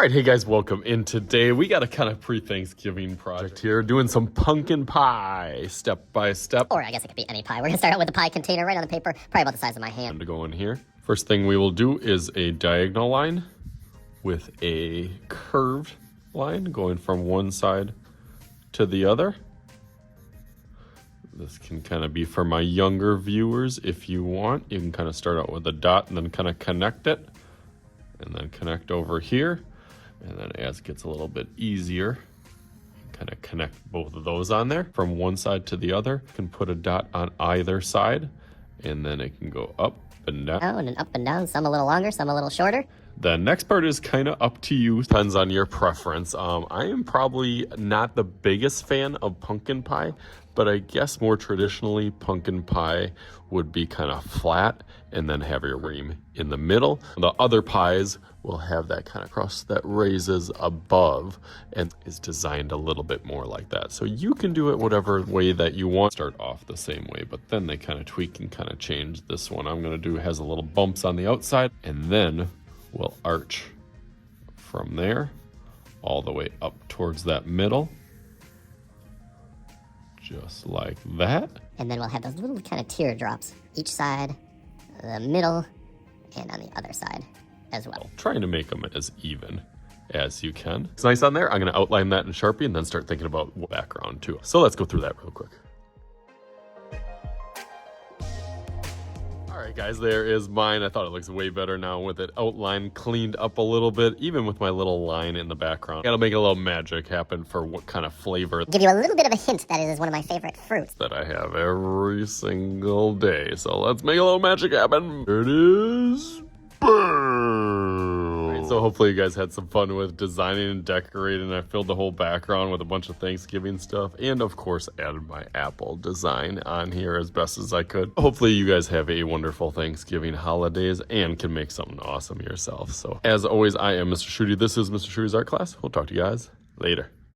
All right, hey guys, welcome in. Today we got a kind of pre-Thanksgiving project here, doing some pumpkin pie, step by step. Or I guess it could be any pie. We're gonna start out with the pie container right on the paper, probably about the size of my hand. To go in here. First thing we will do is a diagonal line with a curved line going from one side to the other. This can kind of be for my younger viewers if you want. You can kind of start out with a dot and then kind of connect it, and then connect over here. And then as it gets a little bit easier, kind of connect both of those on there from one side to the other. You can put a dot on either side, and then it can go up and down. Down and up and down, some a little longer, some a little shorter. The next part is kind of up to you, depends on your preference. I am probably not the biggest fan of pumpkin pie, but I guess more traditionally pumpkin pie would be kind of flat and then have your cream in the middle. The other pies will have that kind of crust that raises above and is designed a little bit more like that. So you can do it whatever way that you want. Start off the same way, but then they kind of tweak and kind of change. This one I'm gonna do has a little bumps on the outside, and then we'll arch from there all the way up towards that middle. Just like that. And then we'll have those little kind of teardrops each side, the middle, and on the other side as well. Trying to make them as even as you can. It's nice on there. I'm gonna outline that in Sharpie and then start thinking about background too. So let's go through that real quick. All right, guys, there is mine. I thought it looks way better now with it outlined, cleaned up a little bit, even with my little line in the background. Gotta make a little magic happen for what kind of flavor. Give you a little bit of a hint that it is one of my favorite fruits that I have every single day. So let's make a little magic happen. There it is. Boom. Right, so hopefully you guys had some fun with designing and decorating. I filled the whole background with a bunch of Thanksgiving stuff, and of course added my apple design on here as best as I could. Hopefully you guys have a wonderful Thanksgiving holidays and can make something awesome yourself. So as always, I am Mr. Shruti. This is Mr. Shruti's art class. We'll talk to you guys later.